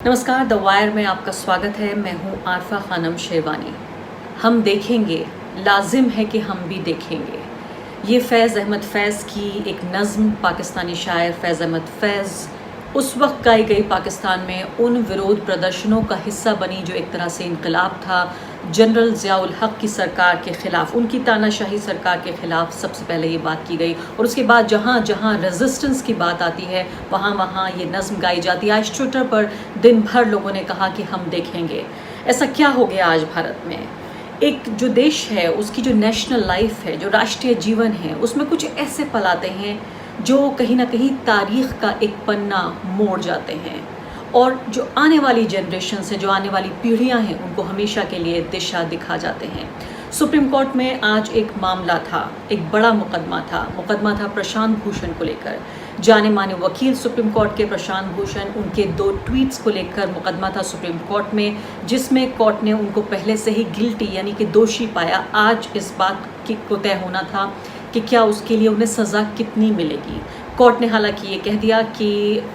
नमस्कार, the wire में आपका स्वागत है। मैं हूं आरफा खानम शेरवानी। हम देखेंगे, लाजिम है कि हम भी देखेंगे। ये फैज़ अहमद फैज़ की एक नज़्म पाकिस्तानी शायर फैज़ अहमद फैज़ उस वक्त गाई गई पाकिस्तान में उन विरोध प्रदर्शनों का हिस्सा बनी जो एक तरह से इनकलाब था जनरल ज़ियाउल हक़ की सरकार के ख़िलाफ़, उनकी तानाशाही सरकार के ख़िलाफ़ सबसे पहले ये बात की गई। और उसके बाद जहाँ जहाँ रेजिस्टेंस की बात आती है वहाँ वहाँ ये नज़्म गाई जाती है। आज ट्विटर पर दिन भर लोगों ने कहा कि हम देखेंगे। ऐसा क्या हो गया आज भारत में? एक जो देश है उसकी जो नेशनल लाइफ है, जो राष्ट्रीय जीवन है, उसमें कुछ ऐसे पल आते हैं जो कहीं ना कहीं तारीख़ का एक पन्ना मोड़ जाते हैं और जो आने वाली जनरेशन से, जो आने वाली पीढ़ियां हैं, उनको हमेशा के लिए दिशा दिखा जाते हैं। सुप्रीम कोर्ट में आज एक मामला था, एक बड़ा मुकदमा था प्रशांत भूषण को लेकर। जाने माने वकील सुप्रीम कोर्ट के प्रशांत भूषण, उनके 2 ट्वीट्स को लेकर मुकदमा था सुप्रीम कोर्ट में, जिसमें कोर्ट ने उनको पहले से ही गिल्टी यानी कि दोषी पाया। आज इस बात को तय होना था कि क्या उसके लिए उन्हें सज़ा कितनी मिलेगी। कोर्ट ने हालांकि ये कह दिया कि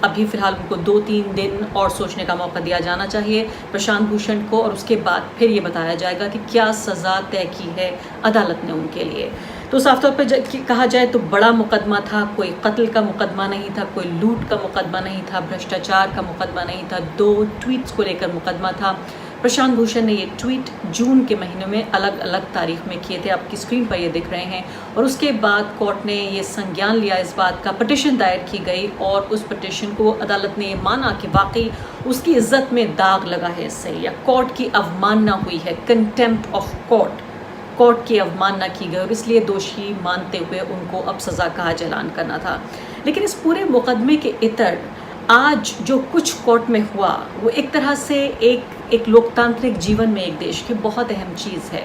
अभी फ़िलहाल उनको 2-3 दिन और सोचने का मौका दिया जाना चाहिए प्रशांत भूषण को, और उसके बाद फिर ये बताया जाएगा कि क्या सज़ा तय की है अदालत ने उनके लिए। तो साफ तौर पर कहा जाए तो बड़ा मुकदमा था, कोई कत्ल का मुकदमा नहीं था, कोई लूट का मुकदमा नहीं था, भ्रष्टाचार का मुकदमा नहीं था, 2 ट्वीट्स को लेकर मुकदमा था। प्रशांत भूषण ने ये ट्वीट जून के महीने में अलग अलग तारीख में किए थे, आपकी स्क्रीन पर ये दिख रहे हैं। और उसके बाद कोर्ट ने ये संज्ञान लिया, इस बात का पिटिशन दायर की गई और उस पिटिशन को अदालत ने ये माना कि वाकई उसकी इज्जत में दाग लगा है इससे, या कोर्ट की अवमानना हुई है, कंटेम्प्ट ऑफ कोर्ट की अवमानना की गई और इसलिए दोषी मानते हुए उनको अब सज़ा का ऐलान करना था। लेकिन इस पूरे मुकदमे के इतर आज जो कुछ कोर्ट में हुआ वो एक तरह से एक लोकतांत्रिक जीवन में एक देश की बहुत अहम चीज़ है।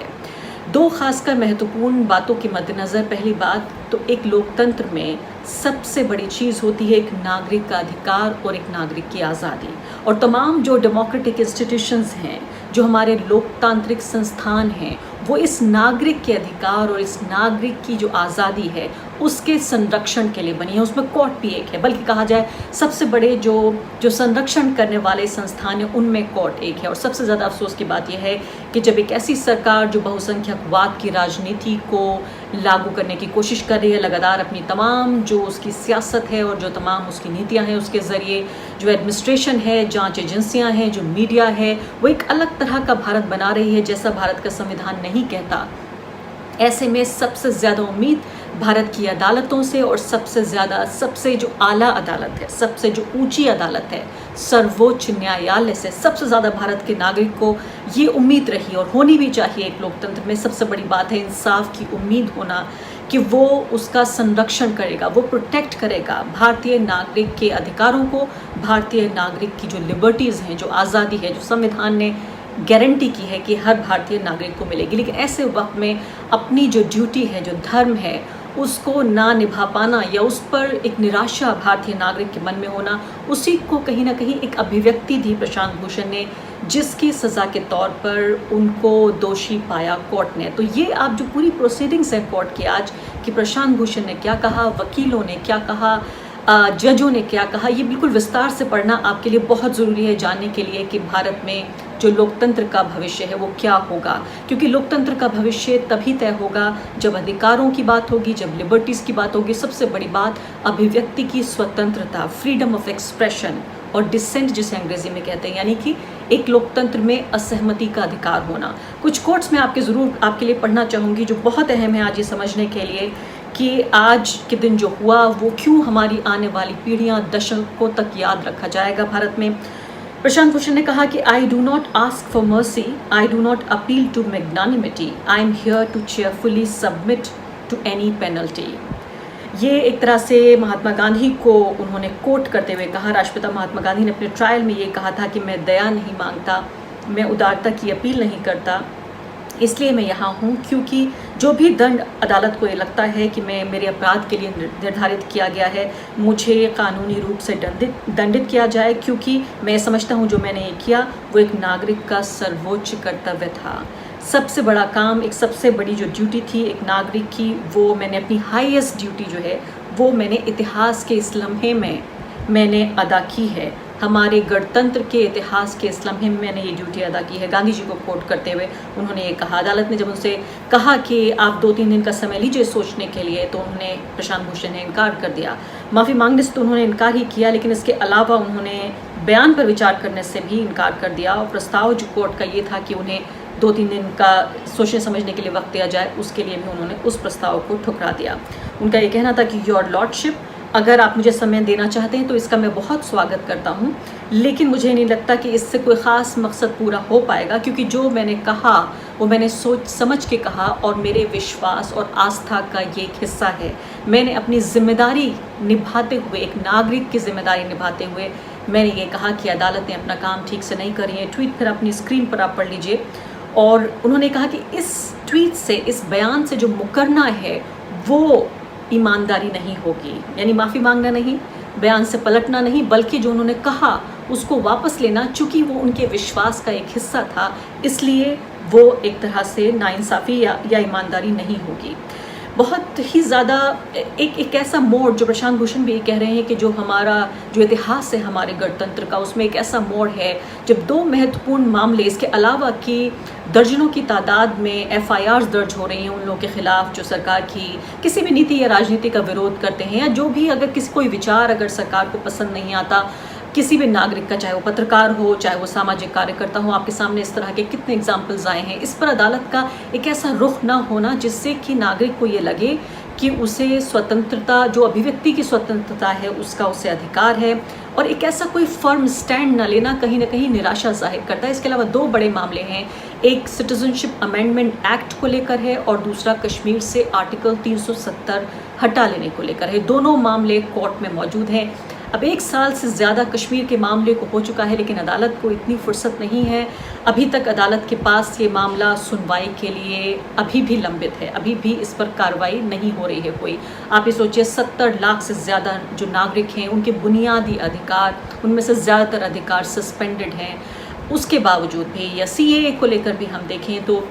2 खासकर महत्वपूर्ण बातों के मद्देनज़र, पहली बात तो एक लोकतंत्र में सबसे बड़ी चीज़ होती है एक नागरिक का अधिकार और एक नागरिक की आज़ादी। और तमाम जो डेमोक्रेटिक इंस्टीट्यूशंस हैं, जो हमारे लोकतांत्रिक संस्थान हैं, वो इस नागरिक के अधिकार और इस नागरिक की जो आज़ादी है उसके संरक्षण के लिए बनी है। उसमें कोर्ट भी एक है, बल्कि कहा जाए सबसे बड़े जो संरक्षण करने वाले संस्थान हैं उनमें कोर्ट एक है। और सबसे ज़्यादा अफसोस की बात यह है कि जब एक ऐसी सरकार जो बहुसंख्यकवाद की राजनीति को लागू करने की कोशिश कर रही है, लगातार अपनी तमाम जो उसकी सियासत है और जो तमाम उसकी नीतियां हैं उसके ज़रिए, जो एडमिनिस्ट्रेशन है, जांच एजेंसियां हैं, जो मीडिया है, वो एक अलग तरह का भारत बना रही है जैसा भारत का संविधान नहीं कहता। ऐसे में सबसे ज़्यादा उम्मीद भारत की अदालतों से और सबसे जो आला अदालत है, सबसे जो ऊंची अदालत है, सर्वोच्च न्यायालय से सबसे ज़्यादा भारत के नागरिक को ये उम्मीद रही और होनी भी चाहिए। एक लोकतंत्र में सबसे बड़ी बात है इंसाफ की उम्मीद होना कि वो उसका संरक्षण करेगा, वो प्रोटेक्ट करेगा भारतीय नागरिक के अधिकारों को, भारतीय नागरिक की जो लिबर्टीज़ हैं, जो आज़ादी है, जो संविधान ने गारंटी की है कि हर भारतीय नागरिक को मिलेगी। लेकिन ऐसे वक्त में अपनी जो ड्यूटी है, जो धर्म है, उसको ना निभा पाना या उस पर एक निराशा भारतीय नागरिक के मन में होना, उसी को कहीं ना कहीं एक अभिव्यक्ति दी प्रशांत भूषण ने, जिसकी सज़ा के तौर पर उनको दोषी पाया कोर्ट ने। तो ये आप जो पूरी प्रोसीडिंग्स है कोर्ट की आज, कि प्रशांत भूषण ने क्या कहा, वकीलों ने क्या कहा, जजों ने क्या कहा, ये बिल्कुल विस्तार से पढ़ना आपके लिए बहुत ज़रूरी है जानने के लिए कि भारत में जो लोकतंत्र का भविष्य है वो क्या होगा। क्योंकि लोकतंत्र का भविष्य तभी तय होगा जब अधिकारों की बात होगी, जब लिबर्टीज़ की बात होगी। सबसे बड़ी बात अभिव्यक्ति की स्वतंत्रता, फ्रीडम ऑफ एक्सप्रेशन और डिसेंट जिसे अंग्रेजी में कहते हैं, यानी कि एक लोकतंत्र में असहमति का अधिकार होना। कुछ कोट्स मैं आपके लिए पढ़ना चाहूँगी जो बहुत अहम है आज ये समझने के लिए कि आज के दिन जो हुआ वो क्यों हमारी आने वाली पीढ़ियाँ दशकों तक याद रखा जाएगा भारत में। प्रशांत भूषण ने कहा कि I do not ask for mercy, I do not appeal to magnanimity, I am here to cheerfully submit to any penalty. ये एक तरह से महात्मा गांधी को उन्होंने कोट करते हुए कहा। राष्ट्रपिता महात्मा गांधी ने अपने ट्रायल में ये कहा था कि मैं दया नहीं मांगता, मैं उदारता की अपील नहीं करता, इसलिए मैं यहाँ हूँ क्योंकि जो भी दंड अदालत को ये लगता है कि मेरे अपराध के लिए निर्धारित किया गया है, मुझे कानूनी रूप से दंडित किया जाए, क्योंकि मैं समझता हूँ जो मैंने ये किया वो एक नागरिक का सर्वोच्च कर्तव्य था। सबसे बड़ा काम, एक सबसे बड़ी जो ड्यूटी थी एक नागरिक की, वो मैंने अपनी हाईएस्ट ड्यूटी जो है वो मैंने इतिहास के इस लम्हे में मैंने अदा की है। हमारे गणतंत्र के इतिहास के इस लम्हे में मैंने ये ड्यूटी अदा की है। गांधी जी को कोट करते हुए उन्होंने ये कहा। अदालत ने जब उनसे कहा कि आप 2-3 दिन का समय लीजिए सोचने के लिए, तो उन्होंने, प्रशांत भूषण ने इनकार कर दिया। माफ़ी मांगने से तो उन्होंने इनकार ही किया, लेकिन इसके अलावा उन्होंने बयान पर विचार करने से भी इनकार कर दिया। और प्रस्ताव जो कोर्ट का ये था कि उन्हें 2-3 दिन का सोचने समझने के लिए वक्त दिया जाए, उसके लिए भी उन्होंने उस प्रस्ताव को ठुकरा दिया। उनका ये कहना था कि योर लॉर्डशिप, अगर आप मुझे समय देना चाहते हैं तो इसका मैं बहुत स्वागत करता हूँ, लेकिन मुझे नहीं लगता कि इससे कोई ख़ास मकसद पूरा हो पाएगा, क्योंकि जो मैंने कहा वो मैंने सोच समझ के कहा और मेरे विश्वास और आस्था का ये एक हिस्सा है। मैंने अपनी जिम्मेदारी निभाते हुए, एक नागरिक की जिम्मेदारी निभाते हुए मैंने ये कहा कि अदालत ने अपना काम ठीक से नहीं करी है। ट्वीट फिर अपनी स्क्रीन पर आप पढ़ लीजिए। और उन्होंने कहा कि इस ट्वीट से, इस बयान से जो मुकरना है वो ईमानदारी नहीं होगी, यानी माफ़ी मांगना नहीं, बयान से पलटना नहीं, बल्कि जो उन्होंने कहा उसको वापस लेना। चूँकि वो उनके विश्वास का एक हिस्सा था, इसलिए वो एक तरह से नाइंसाफ़ी या ईमानदारी नहीं होगी। बहुत ही ज़्यादा एक ऐसा मोड़, जो प्रशांत भूषण भी कह रहे हैं कि जो हमारा जो इतिहास है हमारे गणतंत्र का, उसमें एक ऐसा मोड़ है जब 2 महत्वपूर्ण मामले, इसके अलावा कि दर्जनों की तादाद में FIRs दर्ज हो रही हैं उन लोगों के खिलाफ जो सरकार की किसी भी नीति या राजनीति का विरोध करते हैं, या जो भी अगर किसी कोई विचार अगर सरकार को पसंद नहीं आता किसी भी नागरिक का, चाहे वो पत्रकार हो, चाहे वो सामाजिक कार्यकर्ता हो। आपके सामने इस तरह के कितने एग्जाम्पल्स आए हैं। इस पर अदालत का एक ऐसा रुख ना होना जिससे कि नागरिक को ये लगे कि उसे स्वतंत्रता, जो अभिव्यक्ति की स्वतंत्रता है, उसका उसे अधिकार है, और एक ऐसा कोई फर्म स्टैंड न लेना कहीं ना कहीं निराशा जाहिर करता है। इसके अलावा 2 बड़े मामले हैं, एक सिटीजनशिप अमेंडमेंट एक्ट को लेकर है और दूसरा कश्मीर से आर्टिकल 370 हटा लेने को लेकर है। दोनों मामले कोर्ट में मौजूद हैं। अब 1 साल से ज़्यादा कश्मीर के मामले को हो चुका है, लेकिन अदालत को इतनी फुर्सत नहीं है। अभी तक अदालत के पास ये मामला सुनवाई के लिए अभी भी लंबित है, अभी भी इस पर कार्रवाई नहीं हो रही है कोई। आप ये सोचिए, 70 लाख से ज़्यादा जो नागरिक हैं, उनके बुनियादी अधिकार, उनमें से ज़्यादातर अधिकार सस्पेंडेड हैं। उसके बावजूद भी, या CAA को लेकर भी हम देखें तो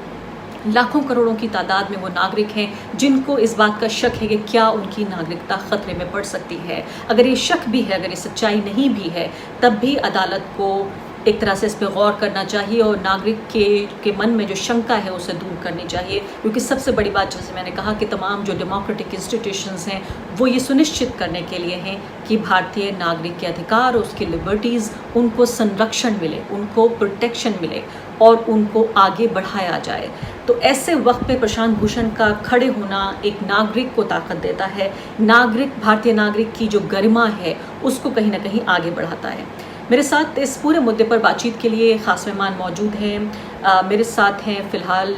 लाखों करोड़ों की तादाद में वो नागरिक हैं जिनको इस बात का शक है कि क्या उनकी नागरिकता खतरे में पड़ सकती है। अगर ये शक भी है, अगर ये सच्चाई नहीं भी है, तब भी अदालत को एक तरह से इस पर गौर करना चाहिए और नागरिक के मन में जो शंका है उसे दूर करनी चाहिए। क्योंकि सबसे बड़ी बात, जैसे मैंने कहा, कि तमाम जो डेमोक्रेटिक इंस्टीट्यूशंस हैं वो ये सुनिश्चित करने के लिए हैं कि भारतीय नागरिक के अधिकार, उसकी लिबर्टीज़, उनको संरक्षण मिले, उनको प्रोटेक्शन मिले और उनको आगे बढ़ाया जाए। तो ऐसे वक्त पे प्रशांत भूषण का खड़े होना एक नागरिक को ताकत देता है। नागरिक, भारतीय नागरिक की जो गरिमा है उसको कहीं ना कहीं आगे बढ़ाता है। मेरे साथ इस पूरे मुद्दे पर बातचीत के लिए ख़ास मेहमान मौजूद हैं। मेरे साथ हैं फ़िलहाल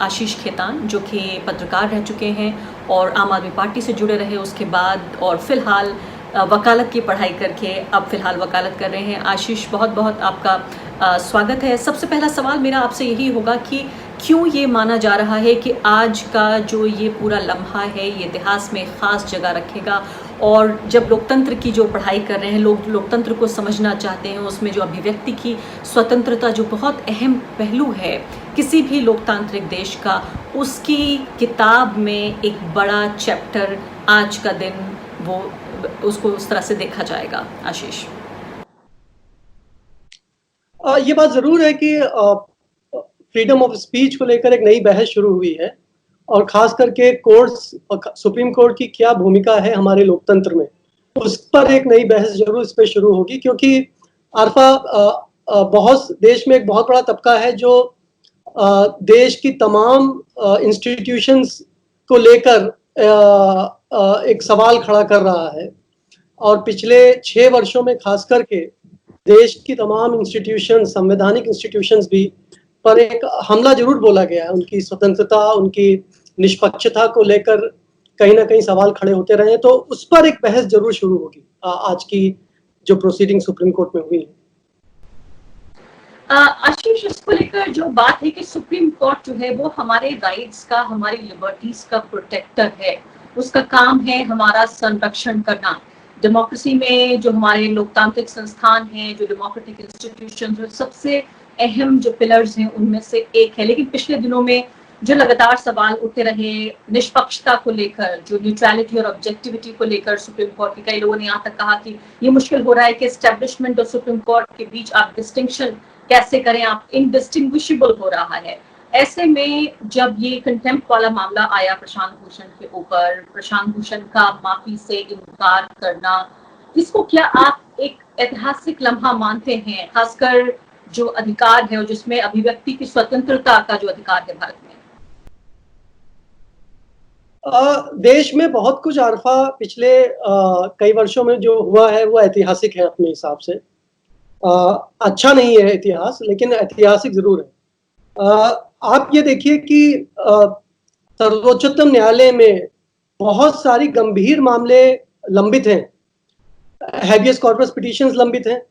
आशीष खेतान, जो कि पत्रकार रह चुके हैं और आम आदमी पार्टी से जुड़े रहे उसके बाद, और फ़िलहाल वकालत की पढ़ाई करके अब फ़िलहाल वकालत कर रहे हैं। आशीष, बहुत बहुत आपका स्वागत है। सबसे पहला सवाल मेरा आपसे यही होगा कि क्यों ये माना जा रहा है कि आज का जो ये पूरा लम्हा है ये इतिहास में ख़ास जगह रखेगा, और जब लोकतंत्र की जो पढ़ाई कर रहे हैं, लोग लोकतंत्र को समझना चाहते हैं, उसमें जो अभिव्यक्ति की स्वतंत्रता जो बहुत अहम पहलू है किसी भी लोकतांत्रिक देश का, उसकी किताब में एक बड़ा चैप्टर आज का दिन वो उसको उस तरह से देखा जाएगा। आशीष, ये बात ज़रूर है कि फ्रीडम ऑफ स्पीच को लेकर एक नई बहस शुरू हुई है, और ख़ास करके कोर्ट्स, सुप्रीम कोर्ट की क्या भूमिका है हमारे लोकतंत्र में, उस पर एक नई बहस ज़रूर इस पर शुरू होगी। क्योंकि आरफा, बहुत देश में एक बहुत बड़ा तबका है जो देश की तमाम इंस्टीट्यूशंस को लेकर एक सवाल खड़ा कर रहा है, और पिछले 6 वर्षों में खास करके देश की तमाम इंस्टीट्यूशन, संवैधानिक इंस्टीट्यूशंस भी पर एक हमला जरूर बोला गया है। उनकी स्वतंत्रता, उनकी निष्पक्षता को लेकर कहीं ना कहीं सवाल खड़े होते रहे, तो उस पर एक बहस जरूर शुरू होगी आज की जो प्रोसीडिंग सुप्रीम कोर्ट में हुई है। आशीष, इसको लेकर जो बात है कि सुप्रीम कोर्ट जो है वो हमारे राइट्स का, हमारी लिबर्टीज का प्रोटेक्टर है, उसका काम है हमारा संरक्षण करना। डेमोक्रेसी में जो हमारे लोकतांत्रिक संस्थान हैं, जो डेमोक्रेटिक इंस्टीट्यूशन, जो सबसे अहम जो पिलर्स हैं उनमें से एक है। लेकिन पिछले दिनों में जो लगातार सवाल उठते रहे निष्पक्षता को लेकर, जो न्यूट्रलिटी और ऑब्जेक्टिविटी को लेकर सुप्रीम कोर्ट के, कई लोगों ने यहाँ तक कहा कि ये मुश्किल हो रहा है कि एस्टेब्लिशमेंट और सुप्रीम कोर्ट के बीच आप डिस्टिंक्शन कैसे करें, आप इनडिस्टिंग्विशेबल हो रहा है। ऐसे में जब ये कंटेम्प्ट वाला मामला आया प्रशांत भूषण के ऊपर, प्रशांत भूषण का माफी से इनकार करना, इसको क्या आप एक ऐतिहासिक लम्हा मानते हैं, खासकर जो अधिकार है और जिसमें अभिव्यक्ति की स्वतंत्रता का जो अधिकार है भारत में? देश में बहुत कुछ आरफा पिछले कई वर्षों में जो हुआ है वो ऐतिहासिक है अपने हिसाब से। अच्छा नहीं है इतिहास, लेकिन ऐतिहासिक जरूर है। आप ये देखिए कि सर्वोच्चतम न्यायालय में बहुत सारी गंभीर मामले लंबित हैं, हैबियस कॉर्पस पिटीशंस लंबित हैं,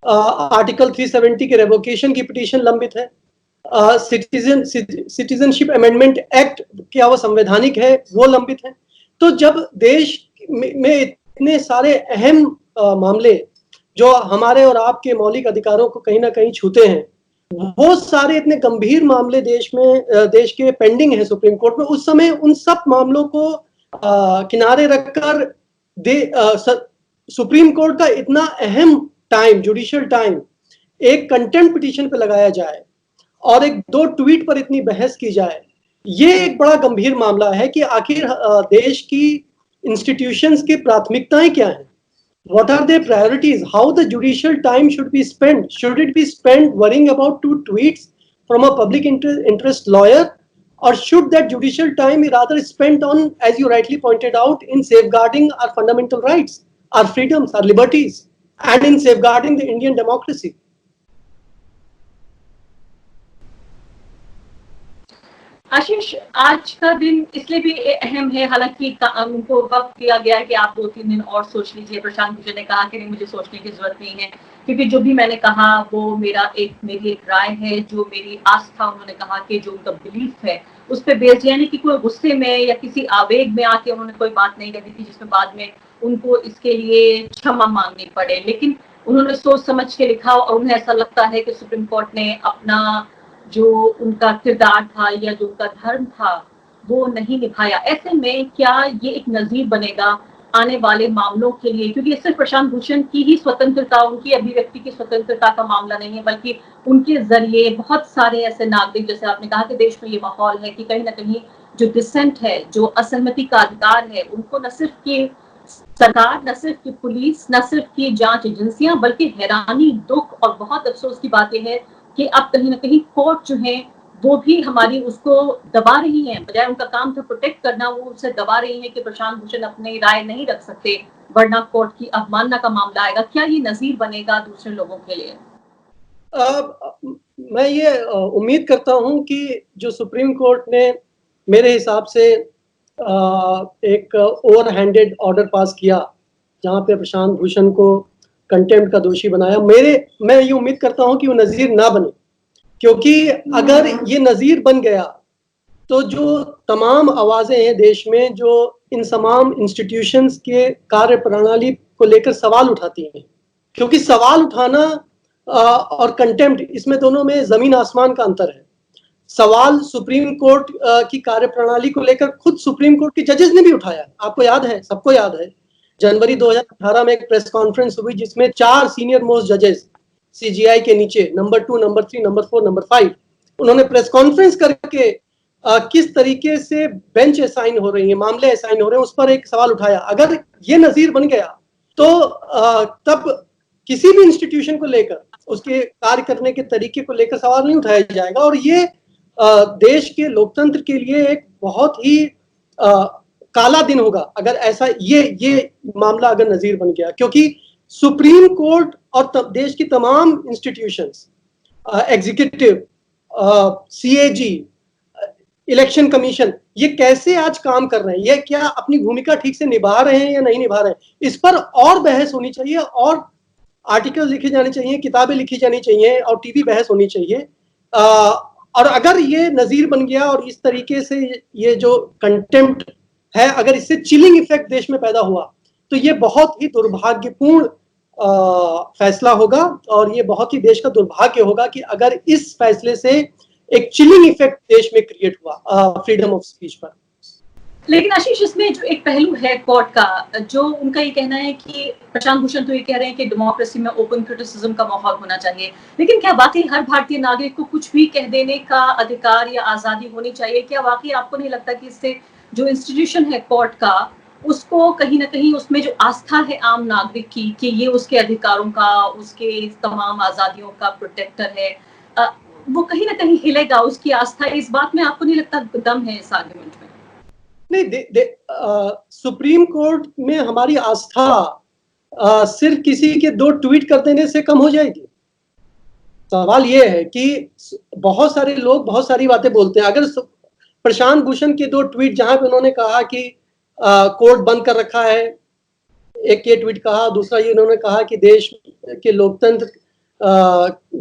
आर्टिकल 370 के रेवोकेशन की पिटीशन लंबित है, सिटीजनशिप अमेंडमेंट एक्ट क्या वो संवैधानिक है वो लंबित है। तो जब देश में इतने सारे अहम मामले जो हमारे और आपके मौलिक अधिकारों को कहीं ना कहीं छूते हैं, वो सारे इतने गंभीर मामले देश के पेंडिंग है सुप्रीम कोर्ट में, उस समय उन सब मामलों को किनारे रखकर सुप्रीम कोर्ट का इतना अहम टाइम, जुडिशियल टाइम एक कंटेम्प्ट पिटीशन पे लगाया जाए और एक दो ट्वीट पर इतनी बहस की जाए, ये एक बड़ा गंभीर मामला है कि आखिर देश की इंस्टीट्यूशंस की प्राथमिकताएं क्या हैं, what are their priorities, how the judicial time should be spent, should it be spent worrying about 2 tweets from a public interest lawyer, or should that judicial time be rather spent on, as you rightly pointed out, in safeguarding our fundamental rights, our freedoms, our liberties, and in safeguarding the Indian democracy? आशीष, आज का दिन इसलिए भी अहम है, हालांकि उनको वक्त दिया गया है कि आप 2-3 दिन और सोच लीजिए। प्रशांत भूषण ने कहा कि नहीं, मुझे सोचने की जरूरत नहीं है, क्योंकि जो भी मैंने कहा वो मेरी एक राय है, जो मेरी आस्था, उन्होंने कहा कि जो उनका बिलीफ है उस पर बेस्ड, यानी कि कोई गुस्से में या किसी आवेग में आके उन्होंने कोई बात नहीं कही थी जिसमें बाद में उनको इसके लिए क्षमा मांगनी पड़े, लेकिन उन्होंने सोच समझ के लिखा और उन्हें ऐसा लगता है कि सुप्रीम कोर्ट ने अपना जो उनका किरदार था या जो उनका धर्म था वो नहीं निभाया। ऐसे में क्या ये एक नजीर बनेगा आने वाले मामलों के लिए, क्योंकि ये सिर्फ प्रशांत भूषण की ही स्वतंत्रता, उनकी अभिव्यक्ति की स्वतंत्रता का मामला नहीं है, बल्कि उनके जरिए बहुत सारे ऐसे नागरिक, जैसे आपने कहा कि देश में ये माहौल है कि कहीं ना कहीं जो डिसेंट है, जो असहमति का अधिकार है, उनको न सिर्फ की सरकार, न सिर्फ की पुलिस, न सिर्फ की जांच एजेंसियां, बल्कि हैरानी, दुख और बहुत अफसोस की बात यह है कि अब कहीं ना कहीं कोर्ट जो है वो भी हमारी उसको दबा रही है, बजाय उनका काम था प्रोटेक्ट करना, वो उसे दबा रही है कि प्रशांत भूषण अपनी राय नहीं रख सकते वरना कोर्ट की अवमानना का मामला आएगा। क्या ये नजीर बनेगा दूसरे लोगों के लिए? मैं ये उम्मीद करता हूं कि जो सुप्रीम कोर्ट ने मेरे हिसाब से एक ओवर हैंडेड ऑर्डर पास किया जहां पे प्रशांत भूषण को कंटेम्प्ट का दोषी बनाया, मैं ये उम्मीद करता हूं कि वो नजीर ना बने, क्योंकि अगर ये नजीर बन गया तो जो तमाम आवाजें हैं देश में जो इन तमाम इंस्टीट्यूशंस के कार्य प्रणाली को लेकर सवाल उठाती हैं, क्योंकि सवाल उठाना और कंटेम्प्ट, इसमें दोनों में जमीन आसमान का अंतर है। सवाल सुप्रीम कोर्ट की कार्य प्रणाली को लेकर खुद सुप्रीम कोर्ट के जजेस ने भी उठाया, आपको याद है, सबको याद है। जनवरी 2018 में एक प्रेस कॉन्फ्रेंस हुई जिसमें 4 सीनियर मोस्ट जजेस सीजीआई के नीचे, नंबर 2, नंबर 3, नंबर 4, नंबर 5, उन्होंने प्रेस कॉन्फ्रेंस करके किस तरीके से बेंच असाइन हो रही है, मामले असाइन हो रहे हैं, उस पर एक सवाल उठाया। अगर ये नजीर बन गया तो तब किसी भी इंस्टीट्यूशन को लेकर, उसके कार्य करने के तरीके को लेकर सवाल नहीं उठाया जाएगा, और ये देश के लोकतंत्र के लिए एक बहुत ही काला दिन होगा अगर ऐसा ये मामला अगर नजीर बन गया, क्योंकि सुप्रीम कोर्ट और देश की तमाम institutions, executive, CAG, election commission, ये कैसे आज काम कर रहे हैं, ये क्या अपनी भूमिका ठीक से निभा रहे हैं या नहीं निभा रहे हैं, इस पर और बहस होनी चाहिए, और आर्टिकल लिखे जाने चाहिए, किताबें लिखी जानी चाहिए, और टीवी बहस होनी चाहिए। और अगर ये नजीर बन गया और इस तरीके से ये जो कंटेम्प्ट है, अगर इससे चिलिंग इफेक्ट देश में पैदा हुआ, तो ये बहुत ही दुर्भाग्यपूर्ण फैसला होगा, और ये बहुत ही देश का दुर्भाग्य होगा कि अगर इस फैसले से एक चिलिंग इफेक्ट देश में क्रिएट हुआ फ्रीडम ऑफ स्पीच पर। लेकिन आशीष, इसमें जो एक पहलू है कोर्ट का, जो उनका ये कहना है कि प्रशांत भूषण तो ये कह रहे हैं कि डेमोक्रेसी में ओपन क्रिटिसिज्म का माहौल होना चाहिए, लेकिन क्या वाकई हर भारतीय नागरिक को कुछ भी कह देने का अधिकार या आजादी होनी चाहिए? क्या वाकई आपको नहीं लगता कि इससे जो इंस्टीट्यूशन है कोर्ट का, उसको कहीं ना कहीं उसमें जो आस्था है आम नागरिक की कि ये उसके अधिकारों का, उसके तमाम आजादियों का प्रोटेक्टर है, वो कहीं ना कहीं हिलेगा, उसकी आस्था? इस बात में आपको नहीं लगता दम है इस आर्गुमेंट में? नहीं, सुप्रीम कोर्ट में हमारी आस्था सिर्फ किसी के 2 ट्वीट कर देने से कम हो जाएगी। सवाल यह है कि बहुत सारे लोग बहुत सारी बातें बोलते हैं। अगर प्रशांत भूषण के 2 ट्वीट जहां पे उन्होंने कहा कि कोर्ट बंद कर रखा है, एक ये ट्वीट कहा, दूसरा ये उन्होंने कहा कि देश के लोकतंत्र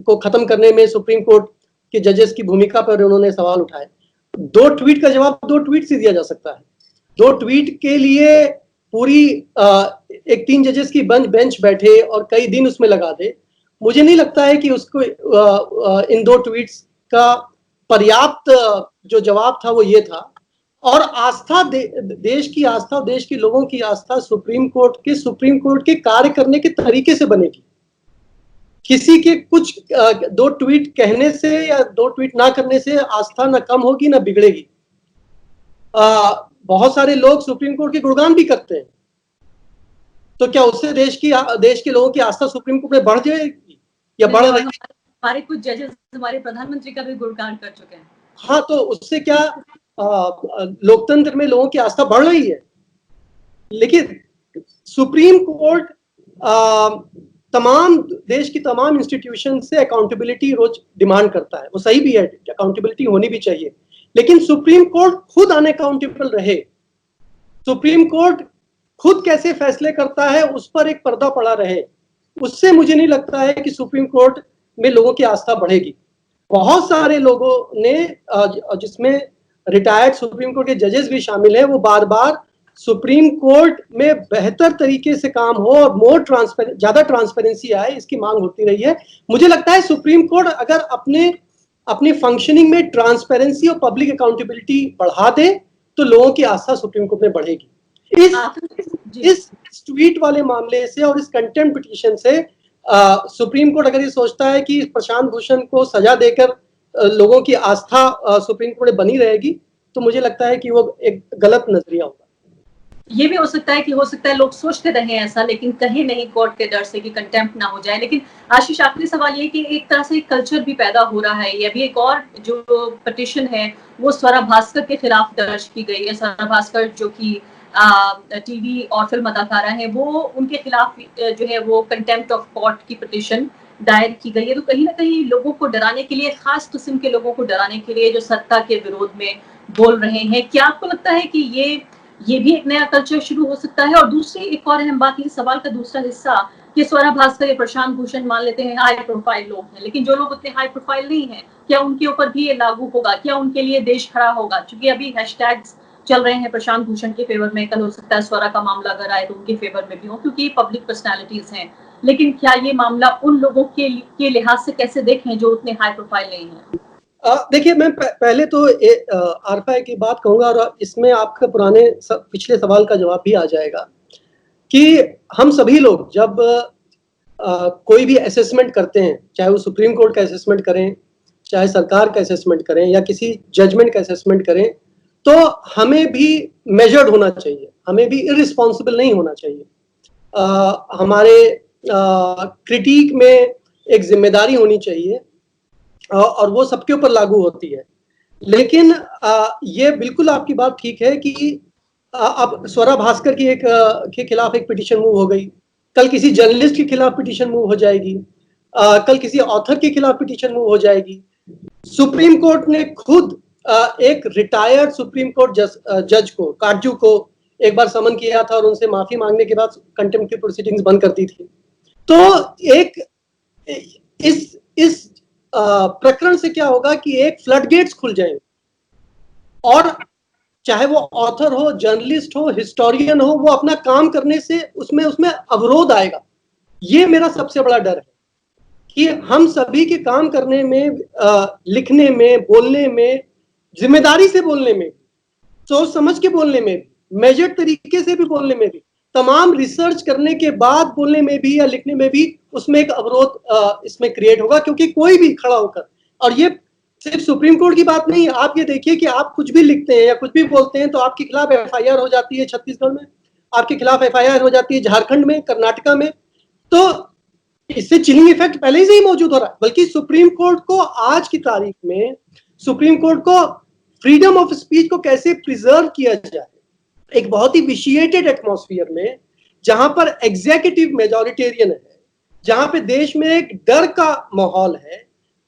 को खत्म करने में सुप्रीम कोर्ट के जजेस की भूमिका पर उन्होंने सवाल उठाए। 2 ट्वीट का जवाब 2 ट्वीट से दिया जा सकता है। 2 ट्वीट के लिए पूरी एक 3 जजेस की बेंच बैठे और कई दिन उसमें लगा दे, मुझे नहीं लगता है कि उसको इन 2 ट्वीट्स का पर्याप्त जो जवाब था वो ये था। और आस्था देश की आस्था, देश के लोगों की आस्था सुप्रीम कोर्ट के कार्य करने के तरीके से बनेगी। किसी के कुछ 2 ट्वीट कहने से या 2 ट्वीट ना करने से आस्था ना कम होगी ना बिगड़ेगी। बहुत सारे लोग सुप्रीम कोर्ट के गुणगान भी करते हैं, तो क्या उससे देश के लोगों की आस्था सुप्रीम कोर्ट में बढ़ जाएगी या बढ़ रही है? हमारे कुछ जजेस हमारे प्रधानमंत्री का भी गुणगान कर चुके हैं। हाँ, तो उससे क्या लोकतंत्र में लोगों की आस्था बढ़ रही है? लेकिन सुप्रीम कोर्ट तमाम देश की तमाम इंस्टीट्यूशन से अकाउंटेबिलिटी रोज डिमांड करता है। वो सही भी है, अकाउंटेबिलिटी होनी भी चाहिए, लेकिन सुप्रीम कोर्ट खुद अनअकाउंटेबल रहे, सुप्रीम कोर्ट खुद कैसे फैसले करता है उस पर एक पर्दा पड़ा रहे, उससे मुझे नहीं लगता है कि सुप्रीम कोर्ट में लोगों की आस्था बढ़ेगी। बहुत सारे लोगों ने, जिसमें रिटायर्ड सुप्रीम कोर्ट के जजेस भी शामिल हैं, वो बार बार सुप्रीम कोर्ट में बेहतर तरीके से काम हो और ज्यादा ट्रांसपेरेंसी आए, इसकी मांग होती रही है। मुझे लगता है सुप्रीम कोर्ट अगर अपनी फंक्शनिंग में ट्रांसपेरेंसी और पब्लिक अकाउंटेबिलिटी बढ़ा दे तो लोगों की आस्था सुप्रीम कोर्ट में बढ़ेगी। इस ट्वीट वाले मामले से और इस कंटेम्प्ट पिटीशन से सुप्रीम कोर्ट अगर ये सोचता है कि प्रशांत भूषण को सजा देकर लोगों की आस्था सुप्रीम कोर्ट में बनी रहेगी, तो मुझे लगता है कि वो एक गलत नजरिया होगा। ये भी हो सकता है लोग सोचते रहे ऐसा, लेकिन कहीं नहीं कोर्ट के डर से कि कंटेम्प्ट ना हो जाए। लेकिन आशीष, आखिरी सवाल ये कि एक तरह से कल्चर भी पैदा हो रहा है। ये अभी एक और जो पिटीशन है वो स्वरा भास्कर के खिलाफ दर्ज की गई है। स्वरा भास्कर जो कि टीवी और फिल्म अदाकारा है, वो उनके खिलाफ जो है वो कंटेम्प्ट ऑफ कोर्ट की पिटीशन दायर की गई है। तो कहीं ना कहीं लोगों को डराने के लिए, खास किस्म के लोगों को डराने के लिए जो सत्ता के विरोध में बोल रहे हैं, क्या आपको लगता है कि ये भी एक नया कल्चर शुरू हो सकता है? और दूसरी एक और अहम बात, ये सवाल का दूसरा हिस्सा कि स्वरा भास्कर या प्रशांत भूषण मान लेते हैं हाई प्रोफाइल लोग हैं, लेकिन जो लोग उतने हाई प्रोफाइल नहीं है, क्या उनके ऊपर भी ये लागू होगा? क्या उनके लिए देश खड़ा होगा? क्योंकि अभी हैशटैग्स चल रहे हैं प्रशांत भूषण के फेवर में, कल हो सकता है स्वरा का मामला अगर आए तो उनके फेवर में भी हो, क्योंकि ये पब्लिक पर्सनैलिटीज हैं। लेकिन क्या ये मामला उन लोगों के लिहाज से कैसे देखें जो उतने हाई प्रोफाइल नहीं है? देखिए, मैं पहले तो आरफा की बात कहूंगा और इसमें आपका पिछले सवाल का जवाब भी आ जाएगा कि हम सभी लोग जब कोई भी असेसमेंट करते हैं, चाहे वो सुप्रीम कोर्ट का असेसमेंट करें, चाहे सरकार का असेसमेंट करें या किसी जजमेंट का असेसमेंट करें, तो हमें भी मेजर्ड होना चाहिए, हमें भी इररिस्पॉन्सिबल नहीं होना चाहिए। हमारे क्रिटिक में एक जिम्मेदारी होनी चाहिए और वो सबके ऊपर लागू होती है। लेकिन ये बिल्कुल आपकी बात ठीक है कि अब स्वरा भास्कर की के खिलाफ एक पिटीशन मूव हो गई, कल किसी जर्नलिस्ट के खिलाफ पिटीशन मूव हो जाएगी, कल किसी ऑथर के खिलाफ पिटीशन मूव हो जाएगी। सुप्रीम कोर्ट ने खुद एक रिटायर्ड सुप्रीम कोर्ट जज को, काटजू को एक बार समन किया था और उनसे माफी मांगने के बाद कंटेम्प्ट की प्रोसीडिंग्स बंद कर दी थी। तो इस प्रकरण से क्या होगा कि एक फ्लडगेट्स खुल जाएंगे और चाहे वो ऑथर हो, जर्नलिस्ट हो, हिस्टोरियन हो, वो अपना काम करने से उसमें अवरोध आएगा। ये मेरा सबसे बड़ा डर है कि हम सभी के काम करने में, लिखने में, बोलने में, जिम्मेदारी से बोलने में, सोच समझ के बोलने में, मेजर्ड तरीके से भी बोलने में भी, तमाम रिसर्च करने के बाद बोलने में भी या लिखने में भी उसमें एक अवरोध इसमें क्रिएट होगा, क्योंकि कोई भी खड़ा होकर, और ये सिर्फ सुप्रीम कोर्ट की बात नहीं, आप ये देखिए कि आप कुछ भी लिखते हैं या कुछ भी बोलते हैं तो आपके खिलाफ एफआईआर हो जाती है छत्तीसगढ़ में, आपके खिलाफ एफआईआर हो जाती है झारखंड में, कर्नाटका में। तो इससे चिलिंग इफेक्ट पहले से ही मौजूद हो रहा है। बल्कि सुप्रीम कोर्ट को आज की तारीख में, सुप्रीम कोर्ट को फ्रीडम ऑफ स्पीच को कैसे प्रिजर्व किया जाए, एक बहुत ही विशिएटेड एटमॉस्फेयर में, जहां पर एग्जीक्यूटिव मेजॉरिटेरियन है, जहां पे देश में एक डर का माहौल है,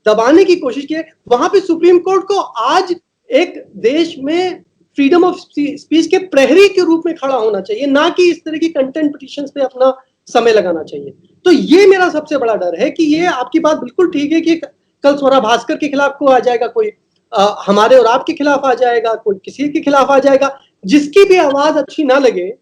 दबाने की कोशिश की है, वहां पे सुप्रीम कोर्ट को आज एक देश में फ्रीडम ऑफ स्पीच के प्रहरी के रूप में खड़ा होना चाहिए, ना कि इस तरह की कंटेंट पिटीशंस पे अपना समय लगाना चाहिए। तो ये मेरा सबसे बड़ा डर है कि ये आपकी बात बिल्कुल ठीक है कि कल स्वरा भास्कर के खिलाफ को आ जाएगा कोई, हमारे और आपके खिलाफ आ जाएगा, कोई किसी के खिलाफ आ जाएगा, जिसकी भी आवाज अच्छी ना लगे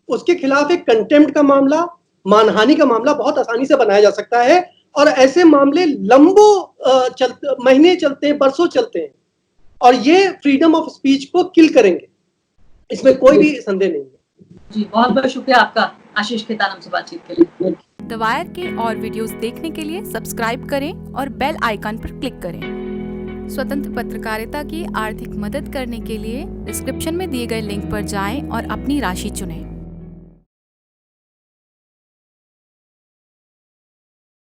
उसके खिलाफ एक कंटेम्प्ट का मामला, मानहानि का मामला बहुत आसानी से बनाया जा सकता है। और ऐसे मामले लंबों महीने चलते हैं, बरसों चलते हैं, और ये फ्रीडम ऑफ स्पीच को किल करेंगे, इसमें कोई भी संदेह नहीं है। जी, बहुत बहुत शुक्रिया आपका आशीष खेतान से बातचीत के लिए। द वायर के और वीडियोस देखने के लिए सब्सक्राइब करें और बेल आइकन पर क्लिक करें। स्वतंत्र पत्रकारिता की आर्थिक मदद करने के लिए डिस्क्रिप्शन में दिए गए लिंक पर जाएं और अपनी राशि चुनें।